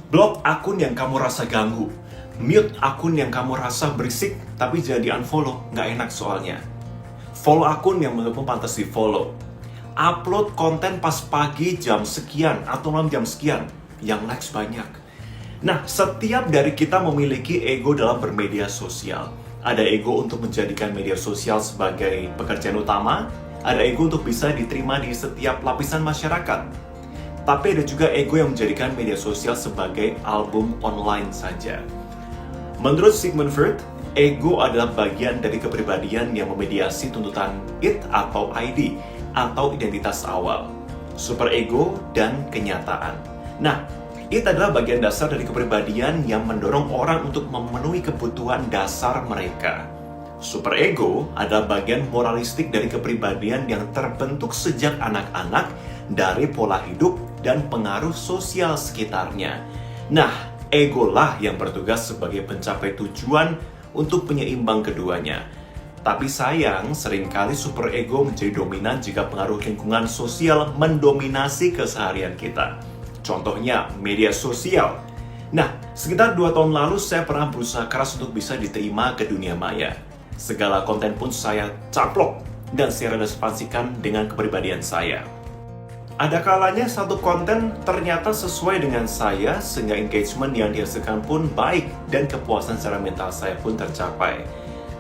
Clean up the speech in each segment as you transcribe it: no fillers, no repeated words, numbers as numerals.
Blok akun yang kamu rasa ganggu. Mute akun yang kamu rasa berisik, tapi jangan di-unfollow, nggak enak soalnya. Follow akun yang belum pantas di-follow. Upload konten pas pagi jam sekian atau malam jam sekian, yang likes banyak. Nah, setiap dari kita memiliki ego dalam bermedia sosial. Ada ego untuk menjadikan media sosial sebagai pekerjaan utama, ada ego untuk bisa diterima di setiap lapisan masyarakat. Tapi ada juga ego yang menjadikan media sosial sebagai album online saja. Menurut Sigmund Freud, ego adalah bagian dari kepribadian yang memediasi tuntutan id atau ID, atau identitas awal, superego, dan kenyataan. Nah, id adalah bagian dasar dari kepribadian yang mendorong orang untuk memenuhi kebutuhan dasar mereka. Superego adalah bagian moralistik dari kepribadian yang terbentuk sejak anak-anak dari pola hidup dan pengaruh sosial sekitarnya. Nah, ego lah yang bertugas sebagai pencapai tujuan untuk penyeimbang keduanya. Tapi sayang, seringkali superego menjadi dominan jika pengaruh lingkungan sosial mendominasi keseharian kita. Contohnya, media sosial. Nah, sekitar 2 tahun lalu saya pernah berusaha keras untuk bisa diterima ke dunia maya. Segala konten pun saya caplok dan saya relasikan dengan kepribadian saya. Ada kalanya satu konten ternyata sesuai dengan saya, sehingga engagement yang dihasilkan pun baik dan kepuasan secara mental saya pun tercapai.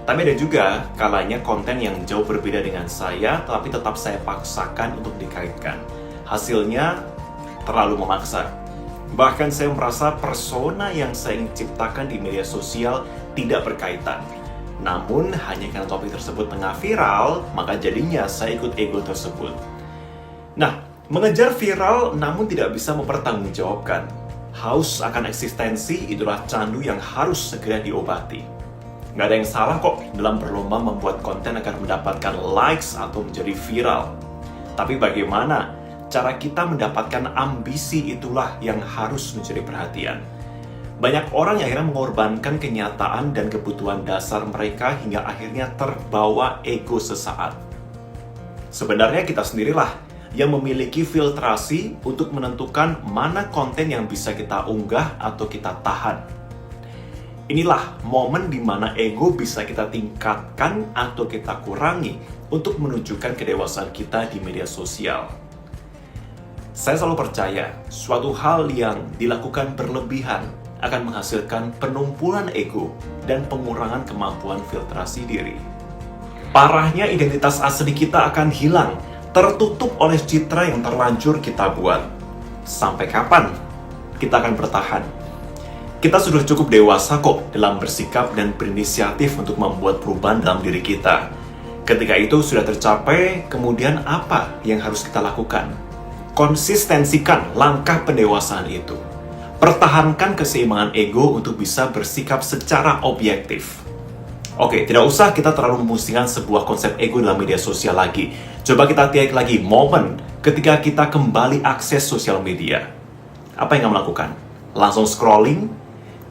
Tapi ada juga kalanya konten yang jauh berbeda dengan saya, tapi tetap saya paksakan untuk dikaitkan. Hasilnya terlalu memaksa. Bahkan saya merasa persona yang saya ingin ciptakan di media sosial tidak berkaitan. Namun hanya karena topik tersebut tengah viral, maka jadinya saya ikut ego tersebut. Nah, mengejar viral namun tidak bisa mempertanggungjawabkan. Haus akan eksistensi itulah candu yang harus segera diobati. Nggak ada yang salah kok dalam berlomba membuat konten agar mendapatkan likes atau menjadi viral. Tapi bagaimana cara kita mendapatkan ambisi itulah yang harus menjadi perhatian. Banyak orang yang akhirnya mengorbankan kenyataan dan kebutuhan dasar mereka hingga akhirnya terbawa ego sesaat. Sebenarnya kita sendirilah yang memiliki filtrasi untuk menentukan mana konten yang bisa kita unggah atau kita tahan. Inilah momen di mana ego bisa kita tingkatkan atau kita kurangi untuk menunjukkan kedewasaan kita di media sosial. Saya selalu percaya, suatu hal yang dilakukan berlebihan akan menghasilkan penumpulan ego dan pengurangan kemampuan filtrasi diri. Parahnya identitas asli kita akan hilang, tertutup oleh citra yang terlanjur kita buat. Sampai kapan kita akan bertahan? Kita sudah cukup dewasa kok dalam bersikap dan berinisiatif untuk membuat perubahan dalam diri kita. Ketika itu sudah tercapai, kemudian apa yang harus kita lakukan? Konsistensikan langkah pendewasaan itu. Pertahankan keseimbangan ego untuk bisa bersikap secara objektif. Oke, tidak usah kita terlalu memusingkan sebuah konsep ego dalam media sosial lagi. Coba kita tilik lagi momen ketika kita kembali akses sosial media. Apa yang kamu lakukan? Langsung scrolling,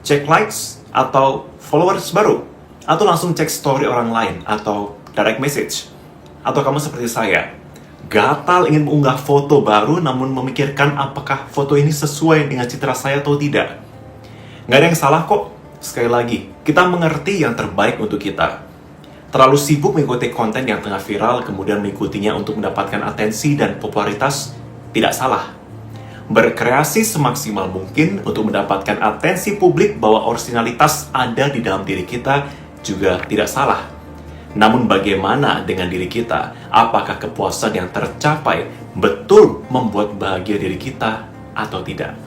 cek likes, atau followers baru? Atau langsung cek story orang lain, atau direct message? Atau kamu seperti saya, gatal ingin mengunggah foto baru namun memikirkan apakah foto ini sesuai dengan citra saya atau tidak? Nggak ada yang salah kok. Sekali lagi, kita mengerti yang terbaik untuk kita. Terlalu sibuk mengikuti konten yang tengah viral, kemudian mengikutinya untuk mendapatkan atensi dan popularitas, tidak salah. Berkreasi semaksimal mungkin untuk mendapatkan atensi publik bahwa originalitas ada di dalam diri kita juga tidak salah. Namun bagaimana dengan diri kita? Apakah kepuasan yang tercapai betul membuat bahagia diri kita atau tidak?